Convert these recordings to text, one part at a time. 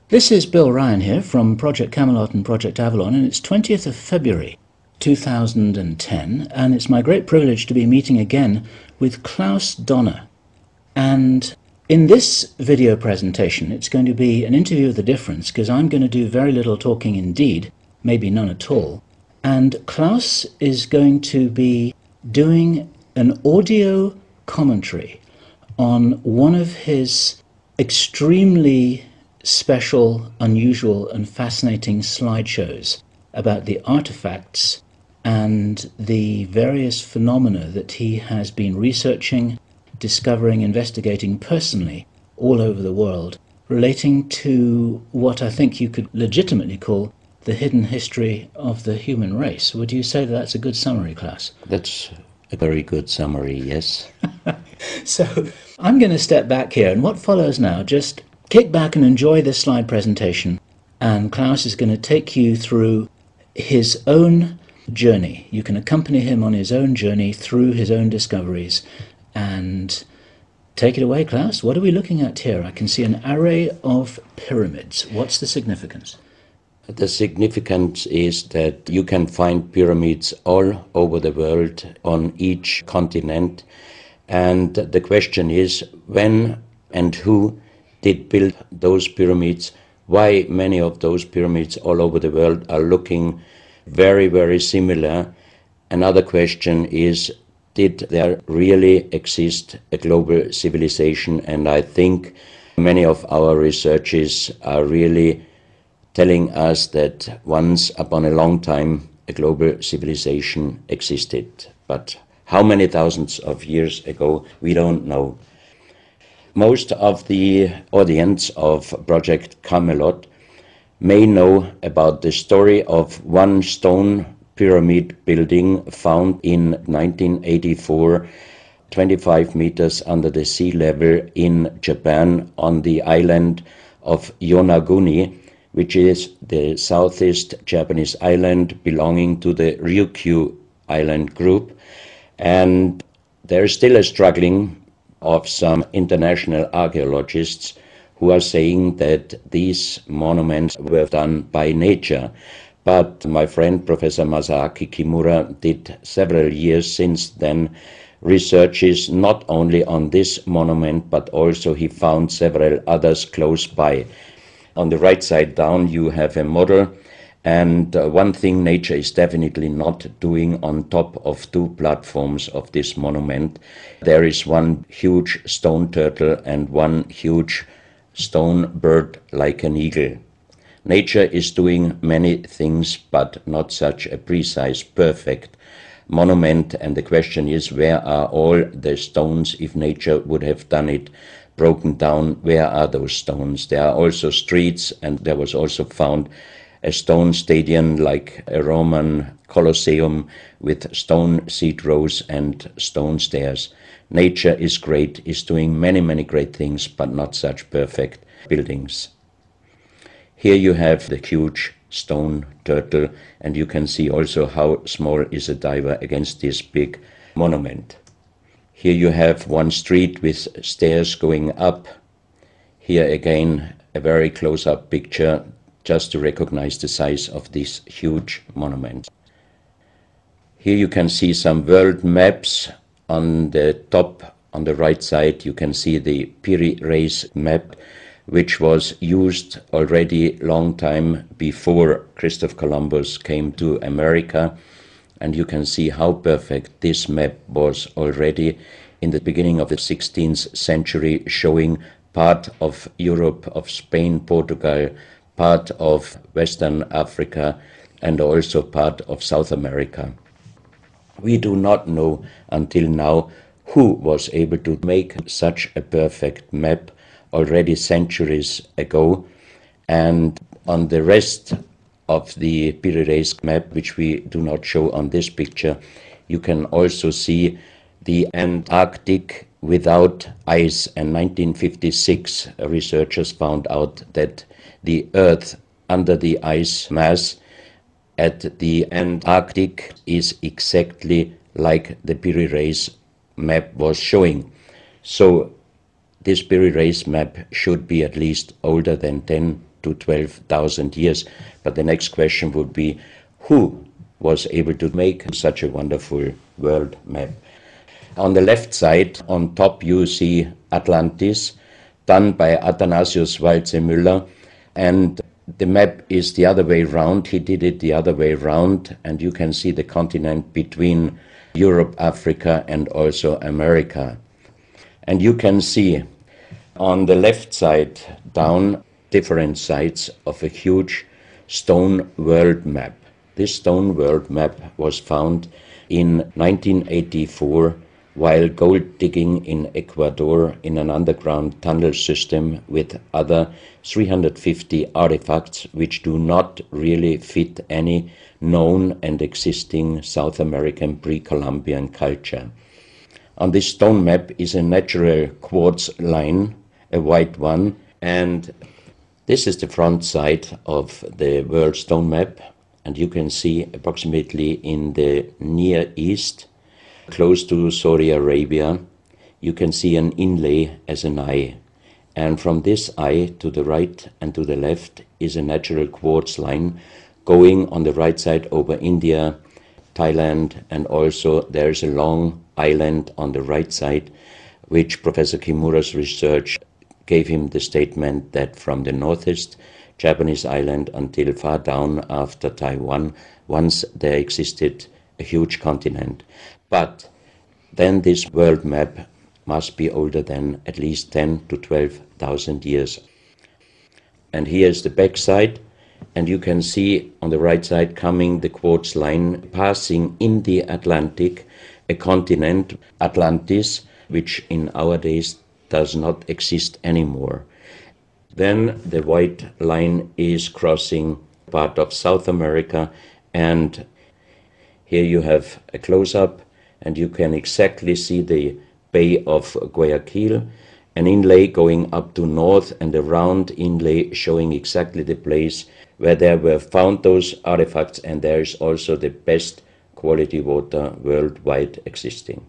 This is Bill Ryan here from Project Camelot and Project Avalon, and it's 20th of February 2010, and it's my great privilege to be meeting again with Klaus Donner. And in this video presentation, it's going to be an interview of the difference, because I'm going to do very little talking indeed, maybe none at all, and Klaus is going to be doing an audio commentary on one of his extremely special, unusual and fascinating slideshows about the artifacts and the various phenomena that he has been researching, discovering, investigating personally all over the world, relating to what I think you could legitimately call the hidden history of the human race. Would you say that that's a good summary, Klaus? That's a very good summary, yes. So I'm going to step back here, and what follows now, just kick back and enjoy this slide presentation, and Klaus is going to take you through his own journey. You can accompany him on his own journey through his own discoveries. And take it away, Klaus. What are we looking at here? I can see an array of pyramids. What's the significance? The significance is that you can find pyramids all over the world, on each continent. And the question is, when and who did build those pyramids? Why many of those pyramids all over the world are looking very, very similar? Another question is, did there really exist a global civilization? And I think many of our researchers are really telling us that once upon a long time a global civilization existed. But how many thousands of years ago, we don't know. Most of the audience of Project Camelot may know about the story of one stone pyramid building found in 1984, 25 meters under the sea level in Japan, on the island of Yonaguni, which is the southeast Japanese island belonging to the Ryukyu island group. And there is still a struggling of some international archaeologists who are saying that these monuments were done by nature. But my friend Professor Masaaki Kimura did several years since then researches not only on this monument, but also he found several others close by. On the right side down you have a model, and one thing nature is definitely not doing on top of two platforms of this monument. There is one huge stone turtle and one huge stone bird like an eagle. Nature is doing many things, but not such a precise, perfect monument. And the question is, where are all the stones? If nature would have done it broken down, where are those stones? There are also streets, and there was also found a stone stadium like a Roman Colosseum with stone seat rows and stone stairs. Nature is great, is doing many, many great things, but not such perfect buildings. Here you have the huge stone turtle, and you can see also how small is a diver against this big monument. Here you have one street with stairs going up. Here again a very close-up picture just to recognize the size of this huge monument. Here you can see some world maps. On the top, on the right side, you can see the Piri Reis map, which was used already long time before Christopher Columbus came to America. And you can see how perfect this map was already in the beginning of the 16th century, showing part of Europe, of Spain, Portugal, part of Western Africa, and also part of South America. We do not know until now who was able to make such a perfect map already centuries ago. And on the rest of the Piri Reis map, which we do not show on this picture, you can also see the Antarctic without ice. In 1956, researchers found out that the Earth under the ice mass at the Antarctic is exactly like the Piri Reis map was showing. So this Piri Reis map should be at least older than 10 to 12,000 years. But the next question would be, who was able to make such a wonderful world map? On the left side, on top, you see Atlantis, done by Athanasius Walzemüller, and the map is the other way round. He did it the other way round, and you can see the continent between Europe, Africa, and also America. And you can see on the left side down different sides of a huge stone world map. This stone world map was found in 1984 while gold digging in Ecuador in an underground tunnel system with other 350 artifacts which do not really fit any known and existing South American pre-Columbian culture. On this stone map is a natural quartz line, a white one, and this is the front side of the world stone map, and you can see approximately in the Near East, close to Saudi Arabia, you can see an inlay as an eye. And from this eye to the right and to the left is a natural quartz line going on the right side over India, Thailand, and also there's a long island on the right side, which Professor Kimura's research gave him the statement that from the northeast Japanese island until far down after Taiwan, once there existed a huge continent. But then this world map must be older than at least 10 to 12,000 years. And here is the back side, and you can see on the right side coming the quartz line passing in the Atlantic, a continent, Atlantis, which in our days does not exist anymore. Then the white line is crossing part of South America, and here you have a close-up, and you can exactly see the Bay of Guayaquil, an inlay going up to north, and a round inlay showing exactly the place where there were found those artifacts, and there is also the best quality water worldwide existing.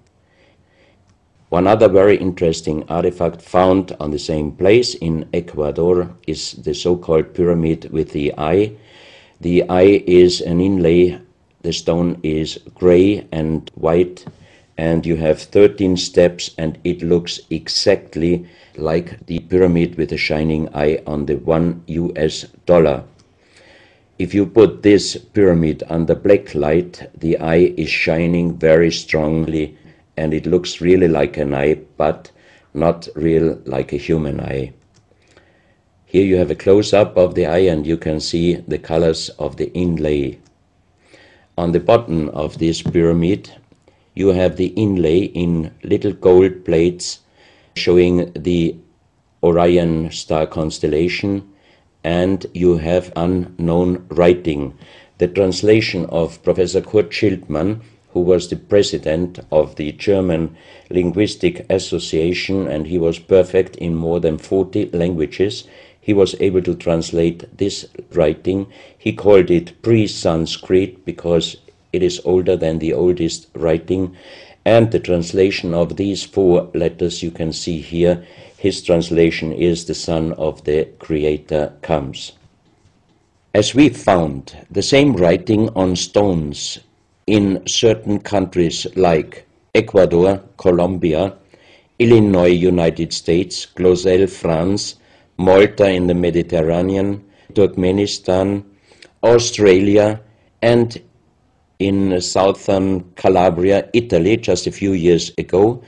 One other very interesting artifact found on the same place in Ecuador is the so-called pyramid with the eye. The eye is an inlay. The stone is gray and white, and you have 13 steps, and it looks exactly like the pyramid with a shining eye on the $1. If you put this pyramid under black light, the eye is shining very strongly, and it looks really like an eye, but not real like a human eye. Here you have a close-up of the eye, and you can see the colors of the inlay. On the bottom of this pyramid, you have the inlay in little gold plates showing the Orion star constellation, and you have unknown writing. The translation of Professor Kurt Schildmann, who was the president of the German Linguistic Association, and he was perfect in more than 40 languages. He was able to translate this writing. He called it pre-Sanskrit because it is older than the oldest writing. And the translation of these 4 letters you can see here, his translation is "the Son of the Creator comes." As we found the same writing on stones in certain countries like Ecuador, Colombia, Illinois, United States, Clausel, France, Malta in the Mediterranean, Turkmenistan, Australia, and in southern Calabria, Italy, just a few years ago.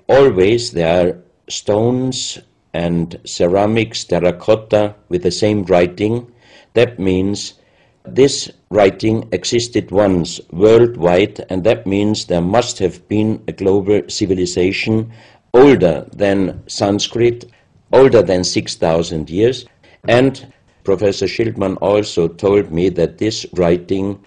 Always there are stones and ceramics, terracotta, with the same writing. That means this writing existed once worldwide, and that means there must have been a global civilization older than Sanskrit, older than 6,000 years. And Professor Schildmann also told me that this writing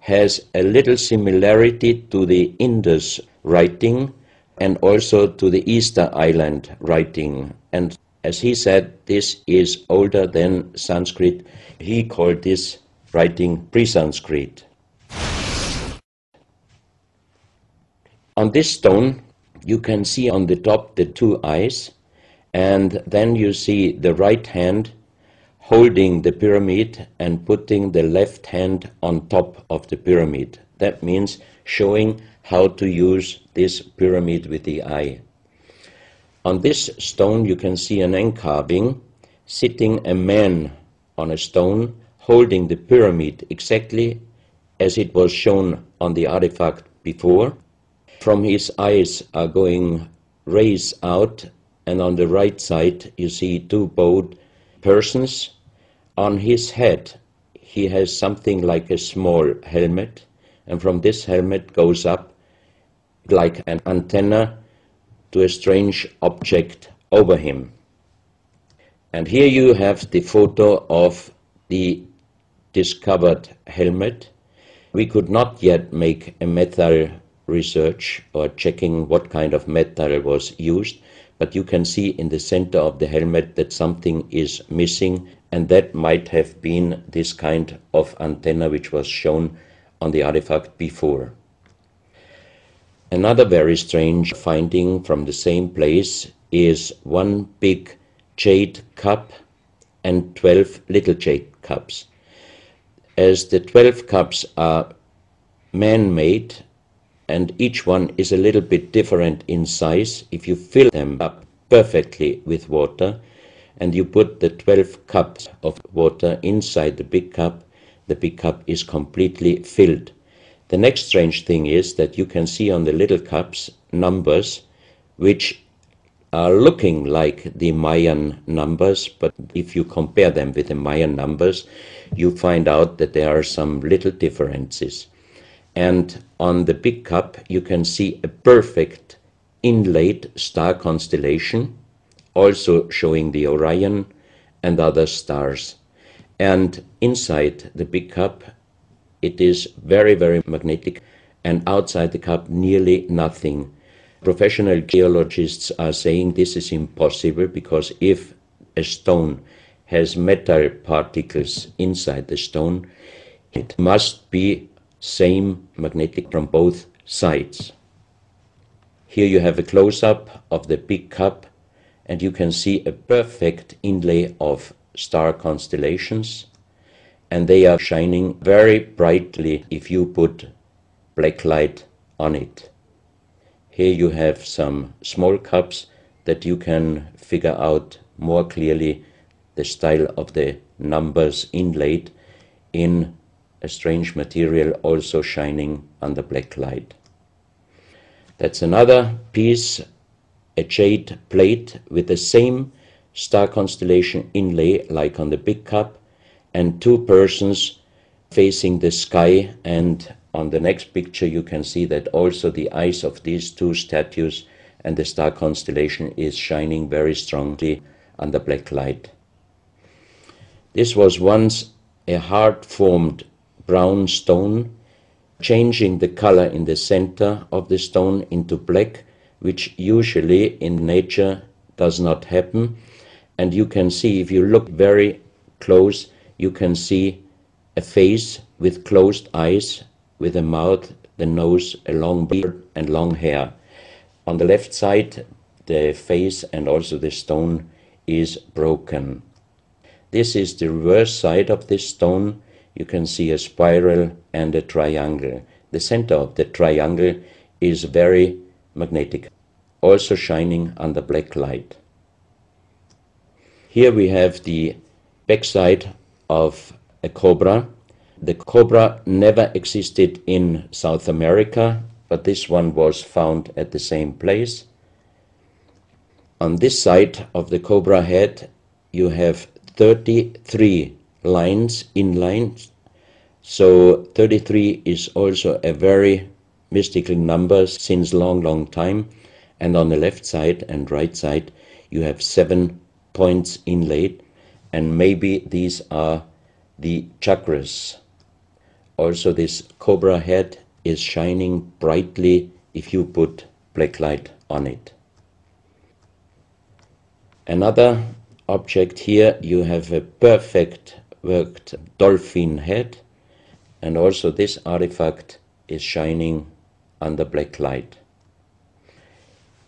has a little similarity to the Indus writing and also to the Easter Island writing. And as he said, this is older than Sanskrit. He called this writing pre-Sanskrit. On this stone, you can see on the top the 2 eyes, and then you see the right hand holding the pyramid and putting the left hand on top of the pyramid. That means showing how to use this pyramid with the eye. On this stone you can see an encarving, sitting a man on a stone holding the pyramid exactly as it was shown on the artifact before. From his eyes are going rays out, and on the right side you see two bowed persons. On his head he has something like a small helmet, and from this helmet goes up like an antenna to a strange object over him. And here you have the photo of the discovered helmet. We could not yet make a metal research or checking what kind of metal was used, but you can see in the center of the helmet that something is missing, and that might have been this kind of antenna which was shown on the artifact before. Another very strange finding from the same place is one big jade cup and 12 little jade cups. As the 12 cups are man-made and each one is a little bit different in size, if you fill them up perfectly with water and you put the 12 cups of water inside the big cup is completely filled. The next strange thing is that you can see on the little cups numbers which are looking like the Mayan numbers, but if you compare them with the Mayan numbers, you find out that there are some little differences. And on the big cup you can see a perfect inlaid star constellation, also showing the Orion and other stars. And inside the big cup it is very, very magnetic, and outside the cup nearly nothing. Professional geologists are saying this is impossible, because if a stone has metal particles inside the stone, it must be same magnetic from both sides. Here you have a close-up of the big cup, and you can see a perfect inlay of star constellations, and they are shining very brightly if you put black light on it. Here you have some small cups that you can figure out more clearly the style of the numbers inlaid in a strange material, also shining under black light. That's another piece, a jade plate with the same star constellation inlay like on the big cup, and two persons facing the sky, and on the next picture you can see that also the eyes of these two statues and the star constellation is shining very strongly under black light. This was once a hard-formed brown stone, changing the color in the center of the stone into black, which usually in nature does not happen. And you can see, if you look very close, you can see a face with closed eyes, with a mouth, the nose, a long beard and long hair. On the left side, the face and also the stone is broken. This is the reverse side of this stone. You can see a spiral and a triangle. The center of the triangle is very magnetic, also shining under black light. Here we have the backside of a cobra. The cobra never existed in South America, but this one was found at the same place. On this side of the cobra head you have 33 lines in lines. So 33 is also a very mystical number since long time. And on the left side and right side you have 7 points inlaid, and maybe these are the chakras. Also this cobra head is shining brightly if you put black light on it. Another object here, you have a perfect worked dolphin head, and also this artifact is shining under black light.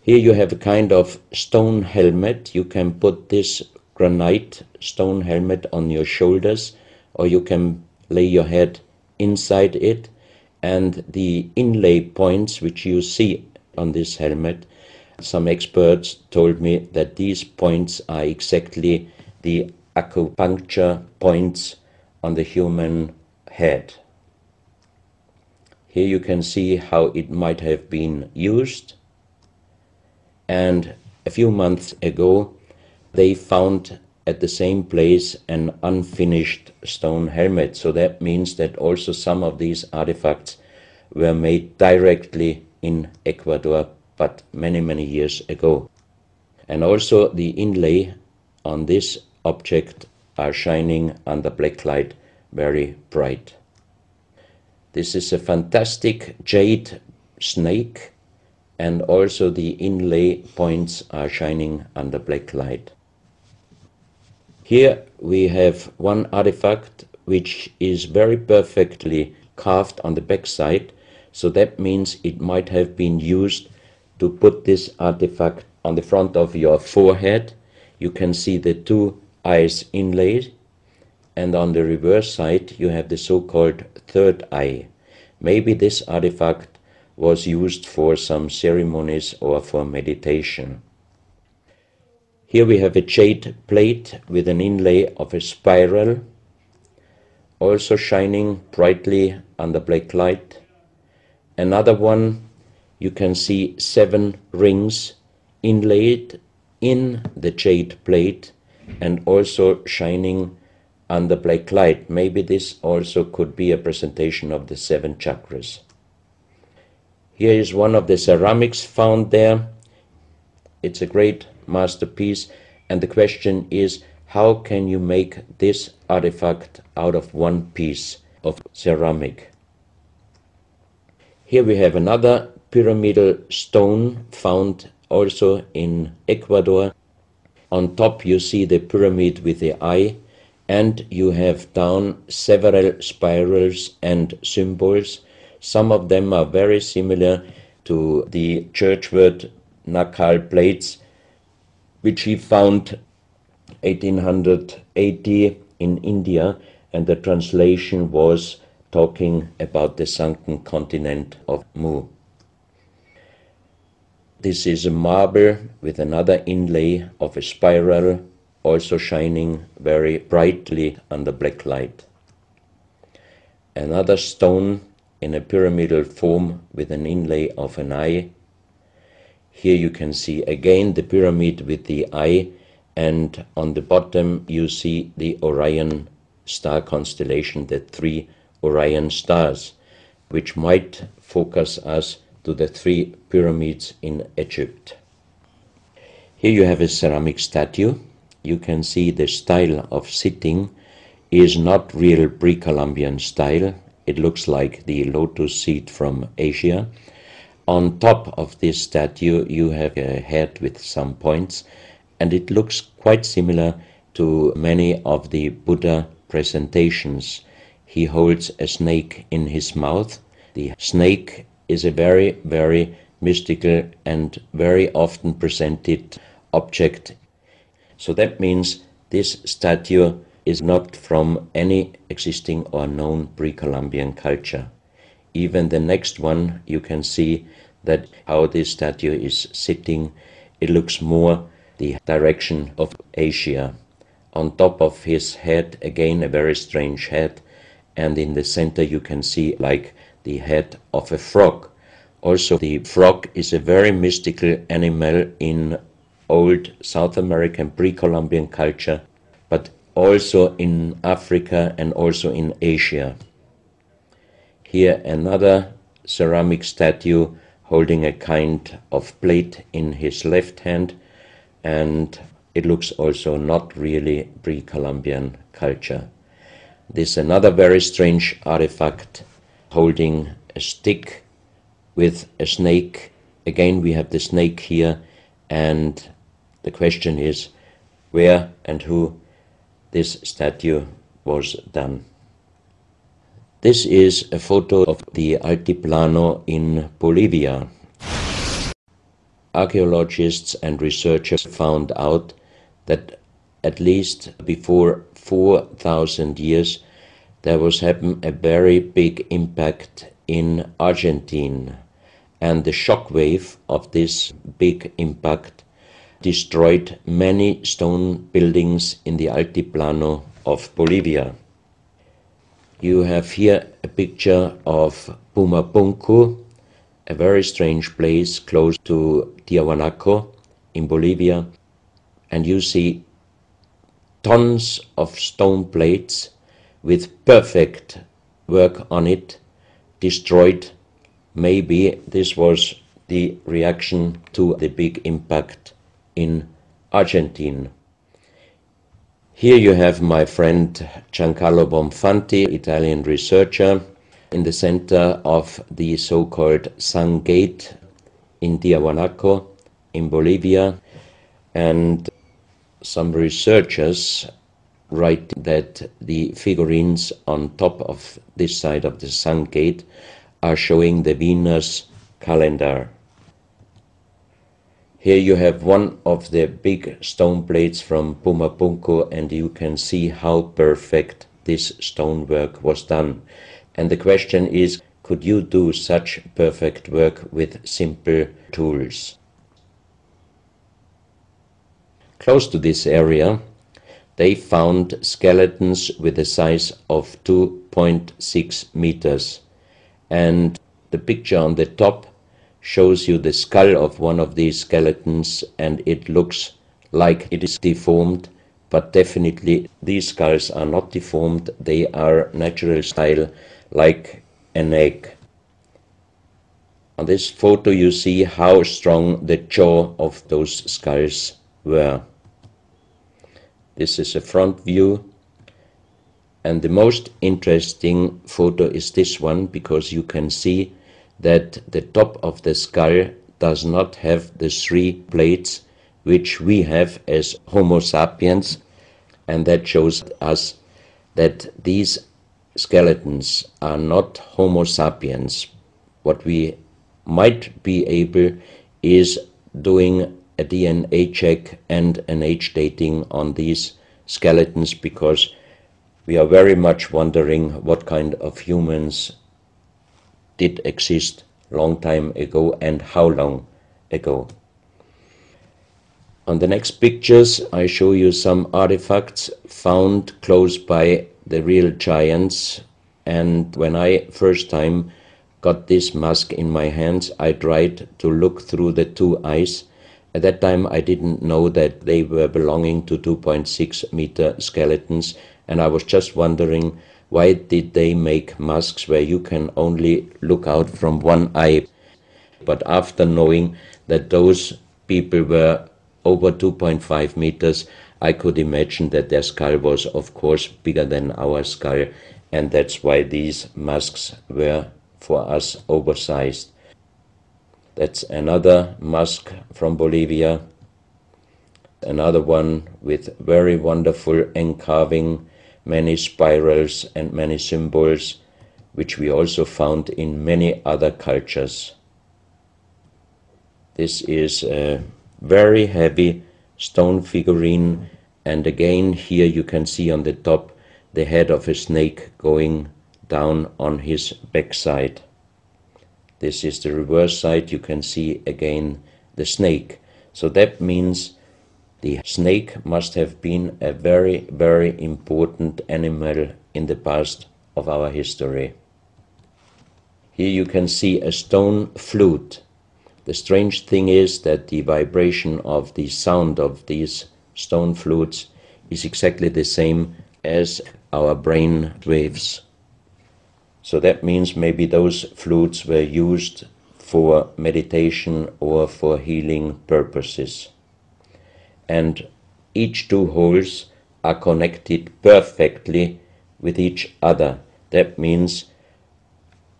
Here you have a kind of stone helmet. You can put this granite stone helmet on your shoulders, or you can lay your head inside it, and the inlay points which you see on this helmet, some experts told me that these points are exactly the acupuncture points on the human head. Here you can see how it might have been used, and a few months ago they found at the same place an unfinished stone helmet. So that means that also some of these artifacts were made directly in Ecuador, but many, many years ago. And also the inlay on this object are shining under black light very bright. This is a fantastic jade snake, and also the inlay points are shining under black light. Here we have one artifact which is very perfectly carved on the back side, so that means it might have been used to put this artifact on the front of your forehead. You can see the two eyes inlaid, and on the reverse side you have the so-called third eye. Maybe this artifact was used for some ceremonies or for meditation. Here we have a jade plate with an inlay of a spiral, also shining brightly under black light. Another one, you can see 7 rings inlaid in the jade plate and also shining under black light. Maybe this also could be a presentation of the 7 chakras. Here is one of the ceramics found there. It's a great masterpiece, and the question is, how can you make this artifact out of one piece of ceramic? Here we have another pyramidal stone found also in Ecuador. On top you see the pyramid with the eye, and you have down several spirals and symbols. Some of them are very similar to the churchward Nakal plates, which he found 1880 in India, and the translation was talking about the sunken continent of Mu. This is a marble with another inlay of a spiral, also shining very brightly under black light. Another stone in a pyramidal form with an inlay of an eye. Here you can see again the pyramid with the eye, and on the bottom you see the Orion star constellation, the 3 Orion stars, which might focus us to the 3 pyramids in Egypt. Here you have a ceramic statue. You can see the style of sitting is not real pre-Columbian style. It looks like the lotus seat from Asia. On top of this statue you have a head with some points, and it looks quite similar to many of the Buddha presentations. He holds a snake in his mouth. The snake is a very, very mystical and very often presented object. So that means this statue is not from any existing or known pre-Columbian culture. Even the next one, you can see that how this statue is sitting, it looks more the direction of Asia. On top of his head, again a very strange head, and in the center you can see like the head of a frog. Also the frog is a very mystical animal in old South American pre-Columbian culture, but also in Africa and also in Asia. Here another ceramic statue holding a kind of plate in his left hand, and it looks also not really pre-Columbian culture. This is another very strange artifact holding a stick with a snake. Again we have the snake here, and the question is where and who this statue was done. This is a photo of the Altiplano in Bolivia. Archaeologists and researchers found out that at least before 4,000 years, there was happen a very big impact in Argentina, and the shock wave of this big impact destroyed many stone buildings in the Altiplano of Bolivia. You have here a picture of Pumapunku, a very strange place close to Tiahuanaco in Bolivia, and you see tons of stone plates with perfect work on it, destroyed. Maybe this was the reaction to the big impact in Argentina. Here you have my friend Giancarlo Bonfanti, Italian researcher, in the center of the so-called Sun Gate in Tiahuanaco in Bolivia, and some researchers write that the figurines on top of this side of the Sun Gate are showing the Venus calendar. Here you have one of the big stone plates from Pumapunku, and you can see how perfect this stonework was done. And the question is, could you do such perfect work with simple tools? Close to this area, they found skeletons with a size of 2.6 meters. And the picture on the top shows you the skull of one of these skeletons, and it looks like it is deformed, but definitely these skulls are not deformed. They are natural style, like an egg. On this photo you see how strong the jaw of those skulls were. This is a front view, and the most interesting photo is this one, because you can see that the top of the skull does not have the three plates which we have as Homo sapiens, and that shows us that these skeletons are not Homo sapiens. What we might be able is doing a DNA check and an age dating on these skeletons, because we are very much wondering what kind of humans did exist long time ago and how long ago. On the next pictures I show you some artifacts found close by the real giants, and when I first time got this mask in my hands, I tried to look through the two eyes. At that time I didn't know that they were belonging to 2.6 meter skeletons, and I was just wondering, why did they make masks where you can only look out from one eye? But after knowing that those people were over 2.5 meters, I could imagine that their skull was of course bigger than our skull, and that's why these masks were for us oversized. That's another mask from Bolivia, another one with very wonderful encarving, many spirals and many symbols, which we also found in many other cultures. This is a very heavy stone figurine, and again here you can see on the top the head of a snake going down on his backside. This is the reverse side. You can see again the snake. So that means the snake must have been a very, very important animal in the past of our history. Here you can see a stone flute. The strange thing is that the vibration of the sound of these stone flutes is exactly the same as our brain waves. So that means maybe those flutes were used for meditation or for healing purposes. And each two holes are connected perfectly with each other. That means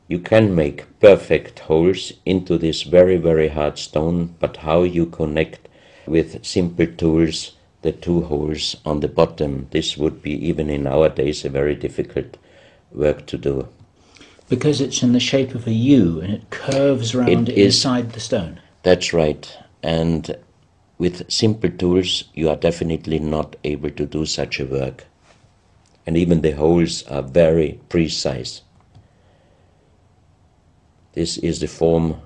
you can make perfect holes into this very, very hard stone, but how you connect with simple tools the two holes on the bottom, this would be even in our days a very difficult work to do. Because it's in the shape of a U and it curves around inside the stone. That's right. And with simple tools you are definitely not able to do such a work. And even the holes are very precise. This is the form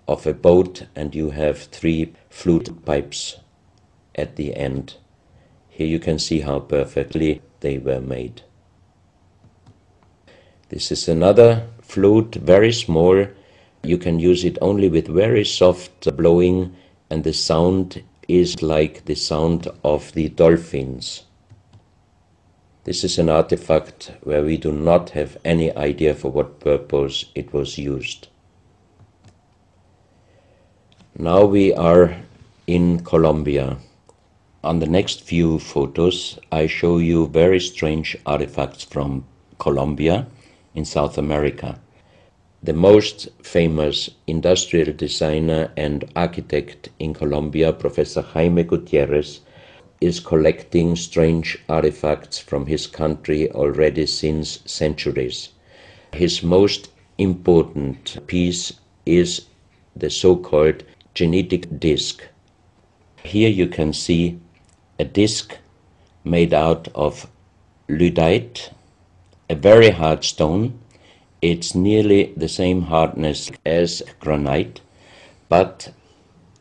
of a boat, and you have 3 flute pipes at the end. Here you can see how perfectly they were made. This is another flute, very small. You can use it only with very soft blowing, and the sound is like the sound of the dolphins. This is an artifact where we do not have any idea for what purpose it was used. Now we are in Colombia. On the next few photos, I show you very strange artifacts from Colombia in South America. The most famous industrial designer and architect in Colombia, Professor Jaime Gutierrez, is collecting strange artifacts from his country already since centuries. His most important piece is the so-called genetic disc. Here you can see a disc made out of lyddite, a very hard stone. It's nearly the same hardness as granite, but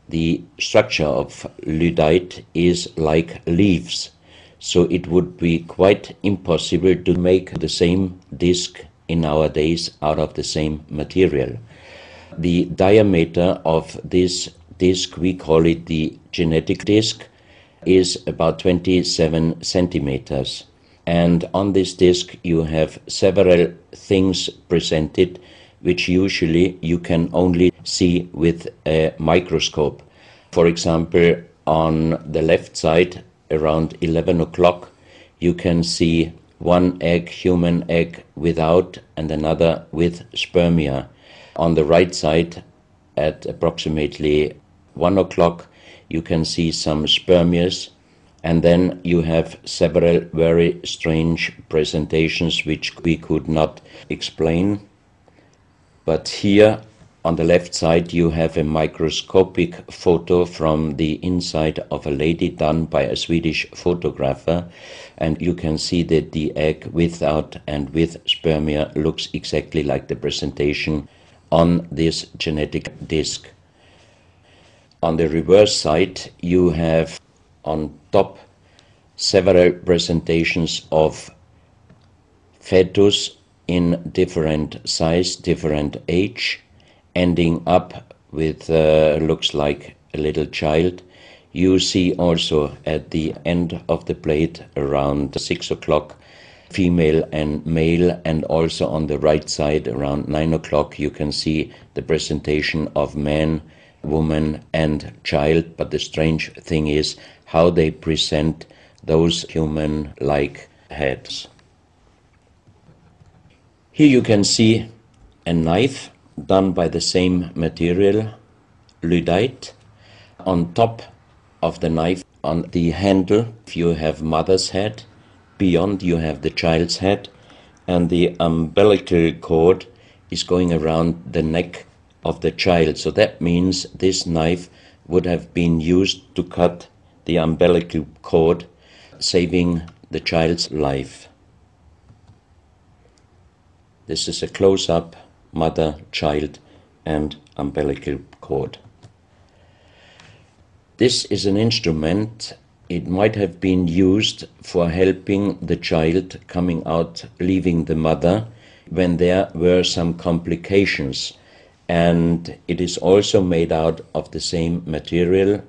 the structure of lyddite is like leaves, so it would be quite impossible to make the same disc in our days out of the same material. The diameter of this disc, we call it the genetic disc, is about 27 centimeters. And on this disc you have several things presented which usually you can only see with a microscope. For example, on the left side, around 11 o'clock, you can see one egg, human egg, without and another with spermia. On the right side, at approximately 1 o'clock, you can see some spermias, and then you have several very strange presentations which we could not explain. But here on the left side you have a microscopic photo from the inside of a lady done by a Swedish photographer, and you can see that the egg without and with spermia looks exactly like the presentation on this genetic disc. On the reverse side you have on top several presentations of fetus in different size, different age, ending up with looks like a little child. You see also at the end of the plate around 6 o'clock female and male, and also on the right side around 9 o'clock you can see the presentation of man, woman and child. But the strange thing is how they present those human-like heads. Here you can see a knife done by the same material, lyddite. On top of the knife, on the handle, you have mother's head, beyond you have the child's head, and the umbilical cord is going around the neck of the child. So that means this knife would have been used to cut the umbilical cord, saving the child's life. This is a close-up mother, child and umbilical cord. This is an instrument. It might have been used for helping the child coming out, leaving the mother, when there were some complications. And it is also made out of the same material,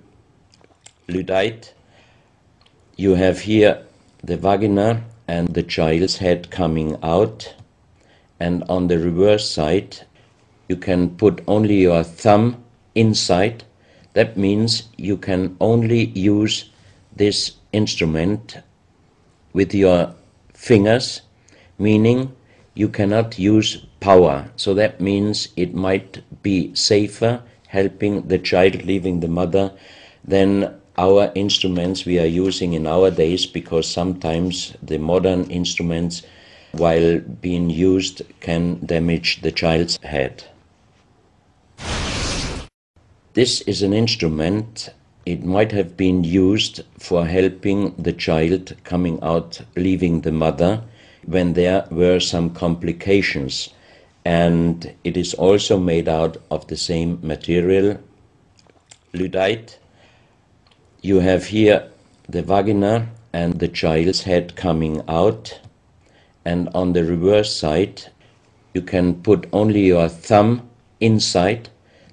lyddite. You have here the vagina and the child's head coming out, and on the reverse side you can put only your thumb inside. That means you can only use this instrument with your fingers, meaning you cannot use power. So that means it might be safer helping the child leaving the mother than our instruments we are using in our days, because sometimes the modern instruments, while being used, can damage the child's head. This is an instrument. It might have been used for helping the child coming out, leaving the mother, when there were some complications. And it is also made out of the same material, Lydite. You have here the vagina and the child's head coming out, and on the reverse side you can put only your thumb inside.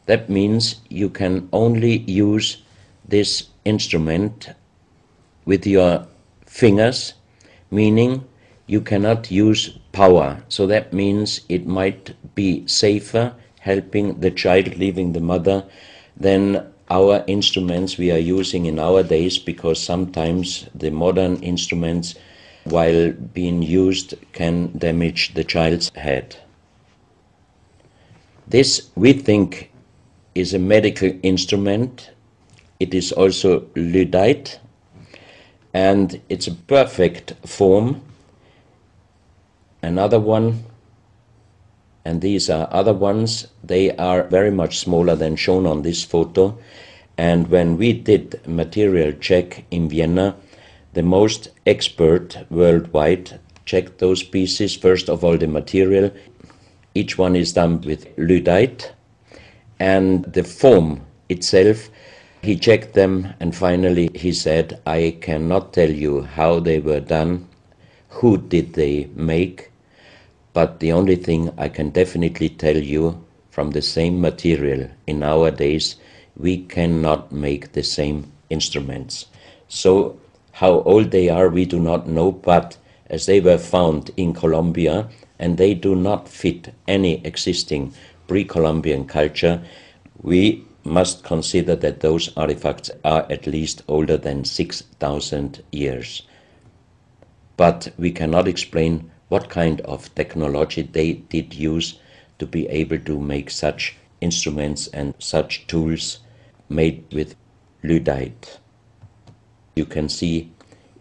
That means you can only use this instrument with your fingers, meaning you cannot use power. So that means it might be safer helping the child leaving the mother than our instruments we are using in our days, because sometimes the modern instruments, while being used, can damage the child's head. This, we think, is a medical instrument. It is also Lydite, and it's a perfect form. Another one, and these are other ones, they are very much smaller than shown on this photo. And when we did a material check in Vienna, the most expert worldwide checked those pieces. First of all, the material. Each one is done with Lydite, and the form itself, he checked them, and finally he said, I cannot tell you how they were done, who did they make, but the only thing I can definitely tell you, from the same material in our days, we cannot make the same instruments. So how old they are, we do not know, but as they were found in Colombia, and they do not fit any existing pre-Columbian culture, we must consider that those artifacts are at least older than 6,000 years. But we cannot explain what kind of technology they did use to be able to make such instruments and such tools made with Lydite. You can see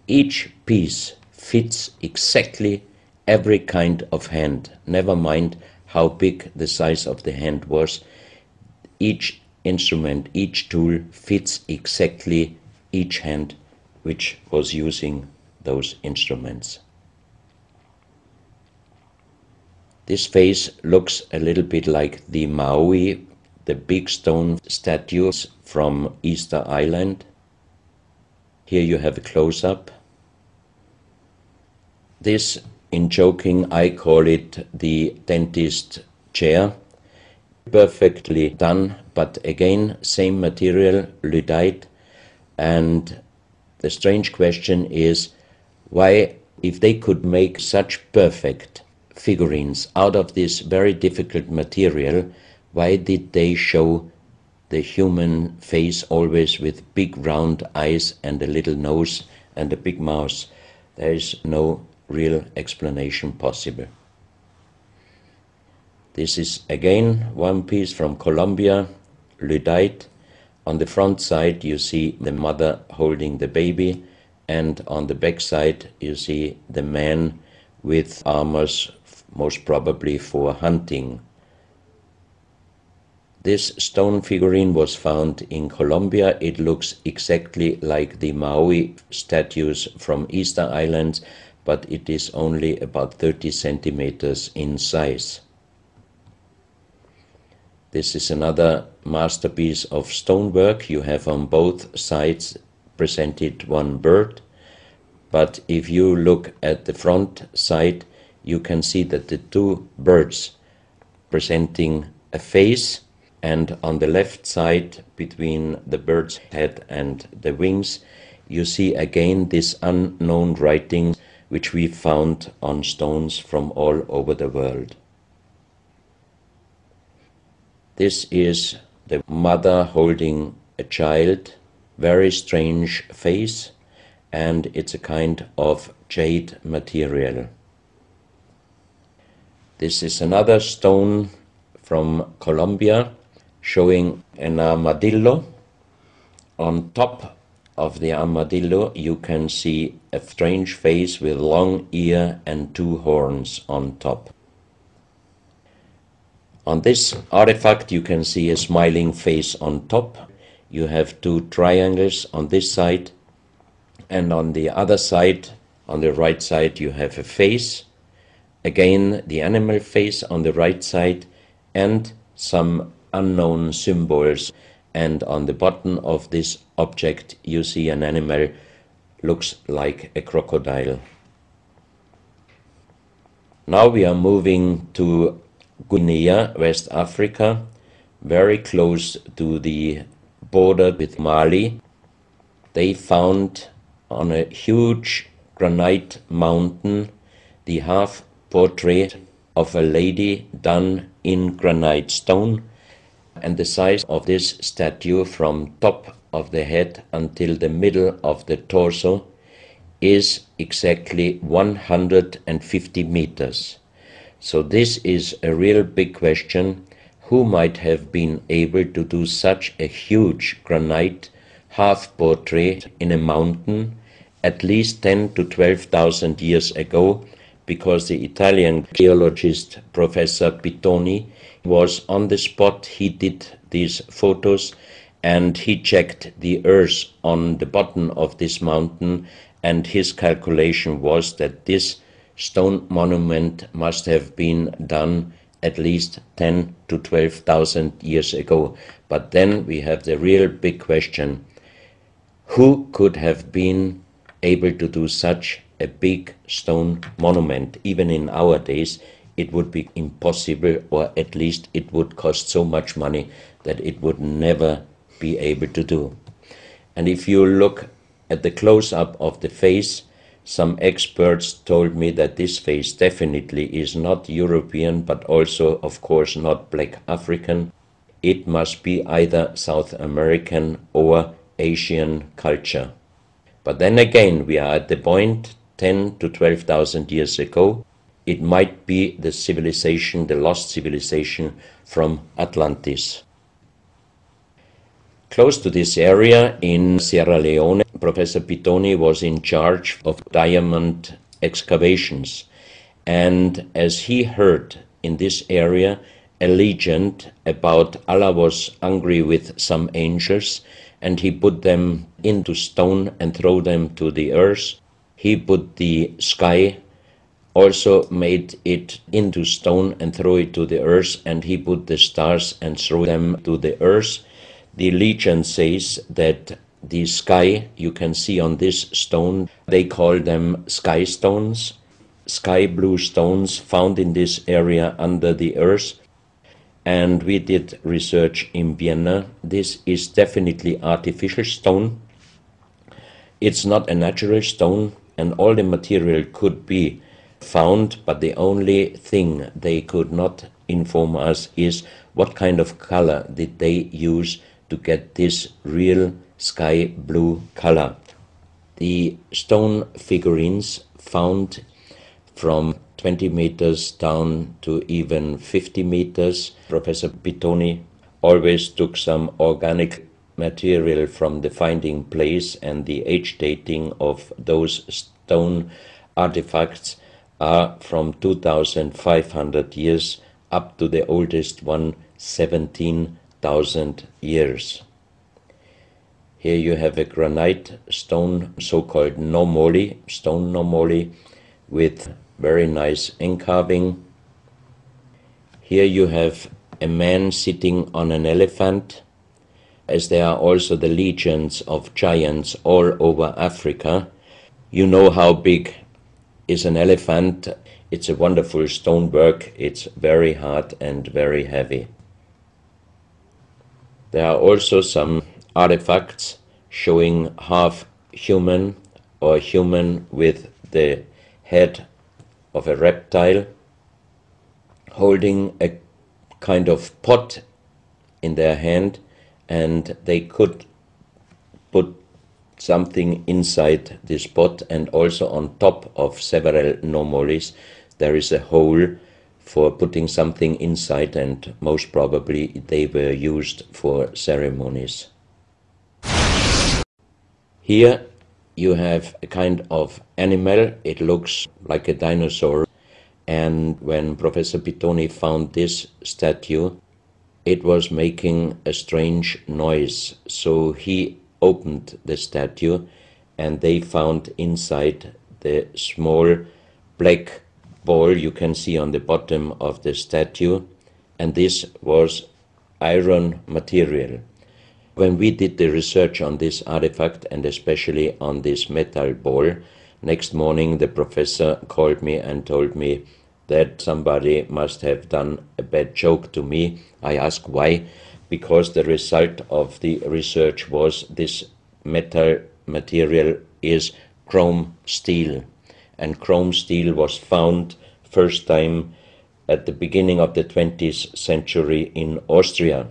each piece fits exactly every kind of hand, never mind how big the size of the hand was. Each instrument, each tool fits exactly each hand which was using those instruments. This face looks a little bit like the Maui, the big stone statues from Easter Island. Here you have a close-up. This, in joking, I call it the dentist chair. Perfectly done, but again, same material, Lydite. And the strange question is, why, if they could make such perfect figurines out of this very difficult material, why did they show the human face always with big round eyes and a little nose and a big mouth? There is no real explanation possible. This is again one piece from Colombia, Lydite. On the front side you see the mother holding the baby, and on the back side you see the man with armors, most probably for hunting. This stone figurine was found in Colombia. It looks exactly like the Maui statues from Easter Island, but it is only about 30 centimeters in size. This is another masterpiece of stonework. You have on both sides presented one bird, but if you look at the front side, you can see that the two birds presenting a face, and on the left side, between the bird's head and the wings, you see again this unknown writing which we found on stones from all over the world. This is the mother holding a child, very strange face, and it's a kind of jade material. This is another stone from Colombia showing an armadillo. On top of the armadillo you can see a strange face with long ear and two horns on top. On this artifact you can see a smiling face on top. you have two triangles on this side, and on the other side, on the right side, you have a face. Again, the animal face on the right side, and some unknown symbols. And on the bottom of this object, you see an animal, looks like a crocodile. Now we are moving to Guinea, West Africa, very close to the border with Mali. They found on a huge granite mountain the half-portrait of a lady done in granite stone, and the size of this statue from top of the head until the middle of the torso is exactly 150 meters. So this is a real big question. Who might have been able to do such a huge granite half-portrait in a mountain at least 10 to 12,000 years ago, because the Italian geologist Professor Pittoni was on the spot. He did these photos and he checked the earth on the bottom of this mountain, and his calculation was that this stone monument must have been done at least 10 to 12,000 years ago. But then we have the real big question: who could have been able to do such a big stone monument? Even in our days, it would be impossible, or at least it would cost so much money that it would never be able to do. And if you look at the close-up of the face, some experts told me that this face definitely is not European, but also, of course, not black African. It must be either South American or Asian culture. But then again, we are at the point 10 to 12,000 years ago. It might be the civilization, the lost civilization from Atlantis. Close to this area in Sierra Leone, Professor Pittoni was in charge of diamond excavations. And as he heard in this area a legend about Allah was angry with some angels, and he put them into stone and throw them to the earth. He put the sky, also made it into stone and throw it to the earth, and he put the stars and throw them to the earth. The legend says that the sky you can see on this stone, they call them sky stones, sky blue stones found in this area under the earth. And we did research in Vienna. This is definitely artificial stone. It's not a natural stone, and all the material could be found, but the only thing they could not inform us is what kind of color did they use to get this real sky blue color. The stone figurines found from 20 meters down to even 50 meters. Professor Pittoni always took some organic material from the finding place, and the age dating of those stone artifacts are from 2,500 years up to the oldest one, 17,000 years. Here you have a granite stone, so-called nomoli, stone nomoli, with very nice encarving. Here you have a man sitting on an elephant, as there are also the legends of giants all over Africa. You know how big is an elephant. It's a wonderful stonework. It's very hard and very heavy. There are also some artifacts showing half human or human with the head of a reptile, holding a kind of pot in their hand, and they could put something inside this pot, and also on top of several nomolis there is a hole for putting something inside, and most probably they were used for ceremonies. Here you have a kind of animal. It looks like a dinosaur, and when Professor Pittoni found this statue, it was making a strange noise. So he opened the statue and they found inside the small black ball you can see on the bottom of the statue, and this was iron material. When we did the research on this artifact and especially on this metal ball, next morning the professor called me and told me that somebody must have done a bad joke to me. I asked why, because the result of the research was this metal material is chrome steel, and chrome steel was found first time at the beginning of the 20th century in Austria.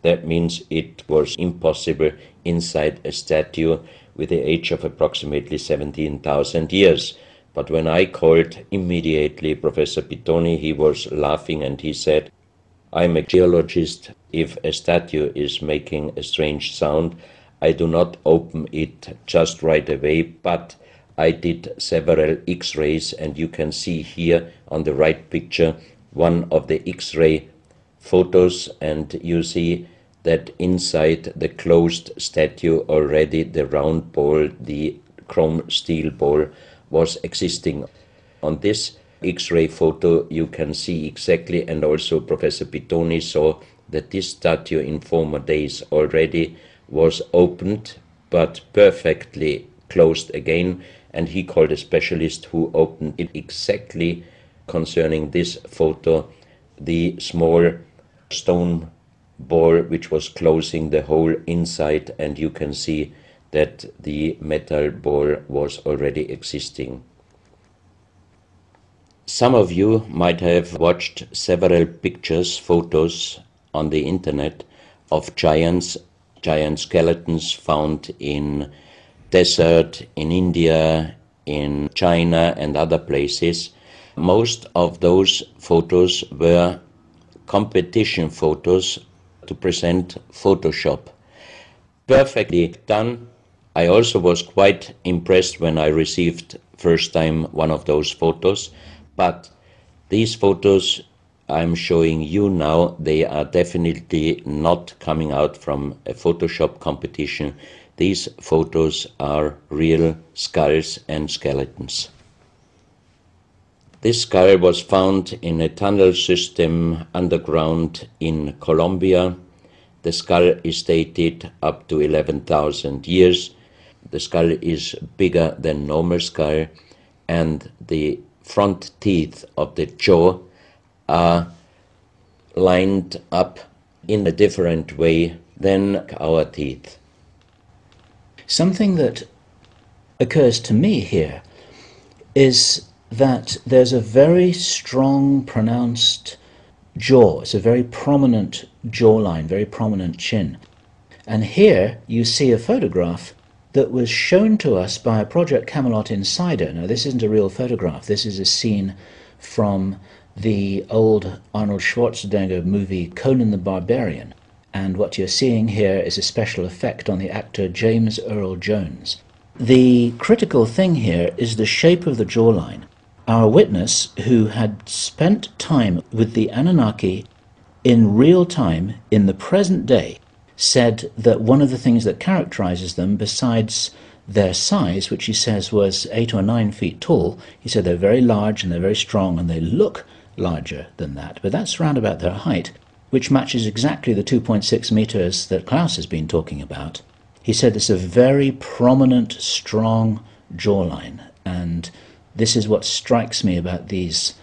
That means it was impossible inside a statue with the age of approximately 17,000 years. But when I called immediately Professor Pittoni, he was laughing and he said, I'm a geologist. If a statue is making a strange sound, I do not open it just right away, but I did several X-rays, and you can see here on the right picture one of the X-ray photos, and you see that inside the closed statue already the round ball, the chrome steel ball, was existing. On this X-ray photo you can see exactly, and also Professor Pittoni saw that this statue in former days already was opened but perfectly closed again, and he called a specialist who opened it exactly concerning this photo, the small stone ball which was closing the hole inside, and you can see that the metal ball was already existing. Some of you might have watched several pictures, photos on the internet of giant skeletons found in desert, in India, in China and other places. Most of those photos were competition photos to present Photoshop. Perfectly done. I also was quite impressed when I received first time one of those photos, but these photos I'm showing you now, they are definitely not coming out from a Photoshop competition. These photos are real skulls and skeletons. This skull was found in a tunnel system underground in Colombia. The skull is dated up to 11,000 years. The skull is bigger than normal skull, and the front teeth of the jaw are lined up in a different way than our teeth. Something that occurs to me here is that there's a very strong, pronounced jaw. It's a very prominent jawline, very prominent chin. And here you see a photograph that was shown to us by a Project Camelot insider. Now, this isn't a real photograph. This is a scene from the old Arnold Schwarzenegger movie Conan the Barbarian. And what you're seeing here is a special effect on the actor James Earl Jones. The critical thing here is the shape of the jawline. Our witness, who had spent time with the Anunnaki in real time, in the present day, said that one of the things that characterizes them, besides their size, which he says was 8 or 9 feet tall, he said they're very large and they're very strong and they look larger than that. But that's round about their height, which matches exactly the 2.6 meters that Klaus has been talking about. He said it's a very prominent, strong jawline, and this is what strikes me about these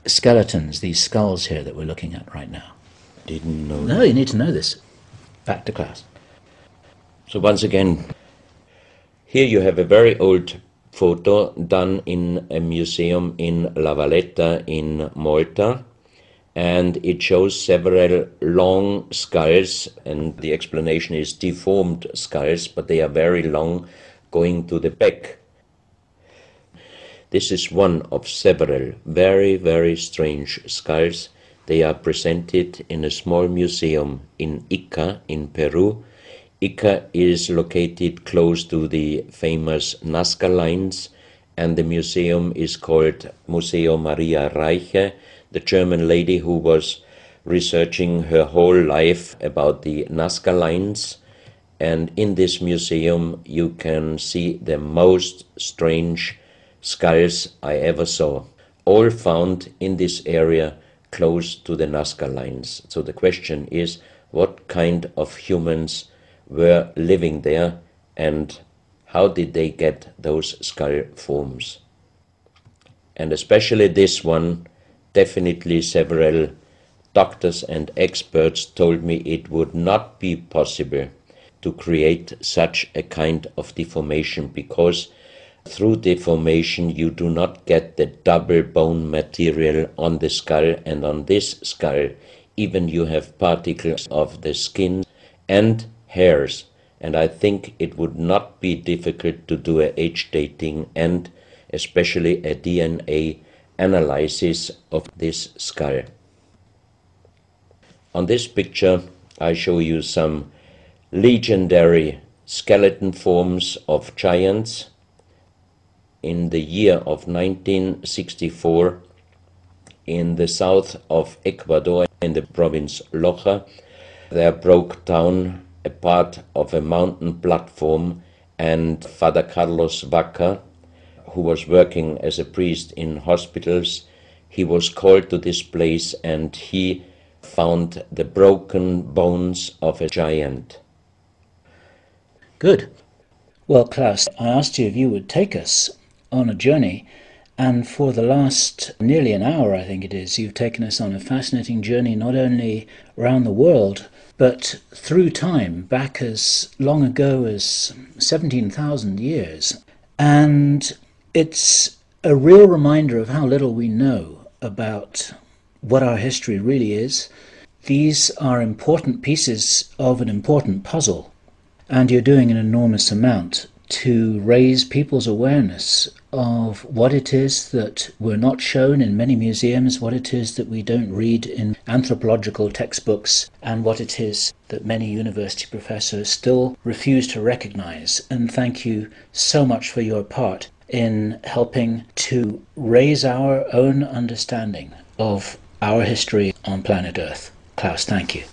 skeletons, these skulls here that we're looking at right now. Didn't know. No, you need to know this. Back to Klaus. So once again, here you have a very old photo done in a museum in La Valletta in Malta, and it shows several long skulls, and the explanation is deformed skulls, but they are very long, going to the back. This is one of several very, very strange skulls. They are presented in a small museum in Ica in Peru. Ica is located close to the famous Nazca lines, and the museum is called Museo Maria Reiche. The German lady who was researching her whole life about the Nazca lines. And in this museum you can see the most strange skulls I ever saw, all found in this area close to the Nazca lines. So the question is, what kind of humans were living there and how did they get those skull forms? And especially this one, definitely several doctors and experts told me it would not be possible to create such a kind of deformation, because through deformation you do not get the double bone material on the skull, and on this skull even you have particles of the skin and hairs, and I think it would not be difficult to do a age dating and especially a DNA analysis of this skull. On this picture I show you some legendary skeleton forms of giants. In the year of 1964, in the south of Ecuador, in the province Loja, there broke down a part of a mountain platform, and Father Carlos Vaca, who was working as a priest in hospitals, he was called to this place and he found the broken bones of a giant. Good. Well, Klaus, I asked you if you would take us on a journey, and for the last nearly an hour, I think it is, you've taken us on a fascinating journey not only around the world, but through time, back as long ago as 17,000 years. And it's a real reminder of how little we know about what our history really is. These are important pieces of an important puzzle, and you're doing an enormous amount to raise people's awareness of what it is that we're not shown in many museums, what it is that we don't read in anthropological textbooks, and what it is that many university professors still refuse to recognize. And thank you so much for your part in helping to raise our own understanding of our history on planet Earth. Klaus, thank you.